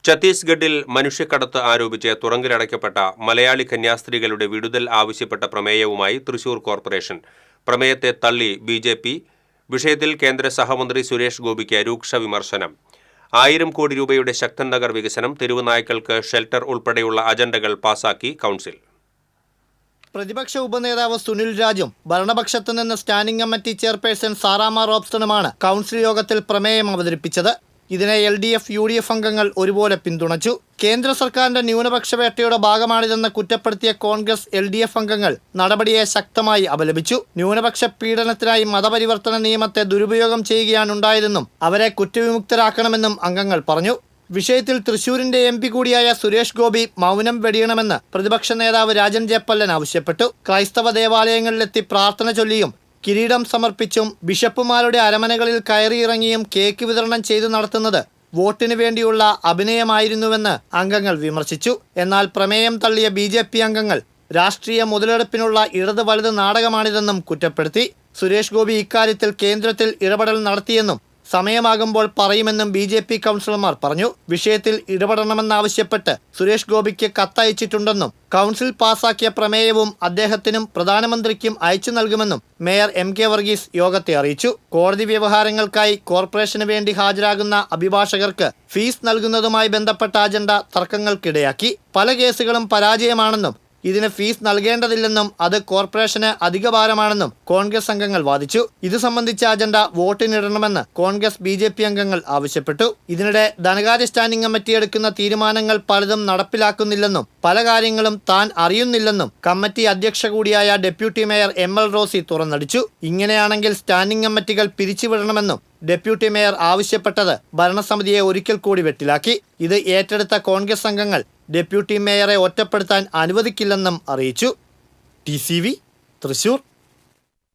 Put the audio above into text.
ഛത്തീസ്ഗഡിൽ മനുഷ്യക്കടത്ത് ആരോപിച്ച് തുറങ്കിലടയ്ക്കപ്പെട്ട മലയാളി കന്യാസ്ത്രീകളുടെ വിടുതൽ ആവശ്യപ്പെട്ട പ്രമേയവുമായി തൃശൂർ കോർപ്പറേഷൻ. പ്രമേയത്തെ തള്ളി ബി.ജെ.പി. വിഷയത്തിൽ കേന്ദ്ര സഹമന്ത്രി സുരേഷ് ഗോപിക്ക് രൂക്ഷ വിമർശനം. 1000 കോടി രൂപയുടെ ശക്തൻ നഗർ വികസനം, തെരുവ് നായ്ക്കൾക്ക് ഷെൽട്ടർ ഉൾപ്പെടെയുള്ള അജണ്ടകൾ പാസാക്കി കൗൺസിൽ. പ്രതിപക്ഷ ഉപനേതാവ് സുനിൽ രാജും ഭരണപക്ഷത്തു നിന്ന് സ്റ്റാൻഡിംഗ് കമ്മിറ്റി ചെയർപേഴ്സൺ സാറാമ റോബ്സ്റ്റണുമാണ് കൗൺസിൽ യോഗത്തിൽ പ്രമേയം അവതരിപ്പിച്ചത്. ഇതിനെ LDF, UDF അംഗങ്ങൾ ഒരുപോലെ പിന്തുണച്ചു. കേന്ദ്ര സർക്കാരിന്റെ ന്യൂനപക്ഷ വേട്ടയുടെ ഭാഗമാണിതെന്ന് കുറ്റപ്പെടുത്തിയ കോൺഗ്രസ് LDF അംഗങ്ങൾ നടപടിയെ ശക്തമായി അപലപിച്ചു. ന്യൂനപക്ഷ പീഡനത്തിനായി മതപരിവർത്തന നിയമത്തെ ദുരുപയോഗം ചെയ്യുകയാണുണ്ടായതെന്നും അവരെ കുറ്റവിമുക്തരാക്കണമെന്നും അംഗങ്ങൾ പറഞ്ഞു. വിഷയത്തിൽ തൃശൂരിന്റെ MP കൂടിയായ സുരേഷ് ഗോപി മൗനം വെടിയണമെന്ന് പ്രതിപക്ഷ നേതാവ് രാജൻ ജയപ്പല്ലൻ ആവശ്യപ്പെട്ടു. ക്രൈസ്തവ ദേവാലയങ്ങളിലെത്തി പ്രാർത്ഥന ചൊല്ലിയും കിരീടം സമർപ്പിച്ചും ബിഷപ്പുമാരുടെ അരമനകളിൽ കയറിയിറങ്ങിയും കേക്ക് വിതരണം ചെയ്തു നടത്തുന്നത് വോട്ടിനു വേണ്ടിയുള്ള അഭിനയമായിരുന്നുവെന്ന് അംഗങ്ങൾ വിമർശിച്ചു. എന്നാൽ പ്രമേയം തള്ളിയ BJP അംഗങ്ങൾ രാഷ്ട്രീയ മുതലെടുപ്പിനുള്ള ഇടത് വലുത് നാടകമാണിതെന്നും കുറ്റപ്പെടുത്തി. സുരേഷ് ഗോപി ഇക്കാര്യത്തിൽ കേന്ദ്രത്തിൽ ഇടപെടൽ നടത്തിയെന്നും സമയമാകുമ്പോൾ പറയുമെന്നും BJP കൗൺസിലർമാർ പറഞ്ഞു. വിഷയത്തിൽ ഇടപെടണമെന്നാവശ്യപ്പെട്ട് സുരേഷ് ഗോപിക്ക് കത്തയച്ചിട്ടുണ്ടെന്നും കൗൺസിൽ പാസാക്കിയ പ്രമേയവും അദ്ദേഹത്തിനും പ്രധാനമന്ത്രിക്കും അയച്ചു നൽകുമെന്നും മേയർ MK വർഗീസ് യോഗത്തെ അറിയിച്ചു. കോടതി വ്യവഹാരങ്ങൾക്കായി കോർപ്പറേഷന് വേണ്ടി ഹാജരാകുന്ന അഭിഭാഷകർക്ക് ഫീസ് നൽകുന്നതുമായി ബന്ധപ്പെട്ട അജണ്ട തർക്കങ്ങൾക്കിടയാക്കി. പല കേസുകളും പരാജയമാണെന്നും ഇതിന് ഫീസ് നൽകേണ്ടതില്ലെന്നും അത് കോർപ്പറേഷന് അധിക ഭാരമാണെന്നും കോൺഗ്രസ് അംഗങ്ങൾ വാദിച്ചു. ഇത് സംബന്ധിച്ച അജണ്ട വോട്ടിനിടണമെന്ന് കോൺഗ്രസ് BJP അംഗങ്ങൾ ആവശ്യപ്പെട്ടു. ഇതിനിടെ ധനകാര്യ സ്റ്റാൻഡിംഗ് കമ്മിറ്റി എടുക്കുന്ന തീരുമാനങ്ങൾ പലതും നടപ്പിലാക്കുന്നില്ലെന്നും പല കാര്യങ്ങളും താൻ അറിയുന്നില്ലെന്നും കമ്മിറ്റി അധ്യക്ഷ കൂടിയായ ഡെപ്യൂട്ടി മേയർ ML റോസി തുറന്നടിച്ചു. ഇങ്ങനെയാണെങ്കിൽ സ്റ്റാൻഡിംഗ് കമ്മിറ്റികൾ പിരിച്ചുവിടണമെന്നും ഡെപ്യൂട്ടി മേയർ ആവശ്യപ്പെട്ടത് ഭരണസമിതിയെ ഒരിക്കൽ കൂടി വെട്ടിലാക്കി. ഇത് ഏറ്റെടുത്ത കോൺഗ്രസ് അംഗങ്ങൾ ഡെപ്യൂട്ടി മേയറെ ഒറ്റപ്പെടുത്താൻ അനുവദിക്കില്ലെന്നും അറിയിച്ചു. TCV തൃശൂർ.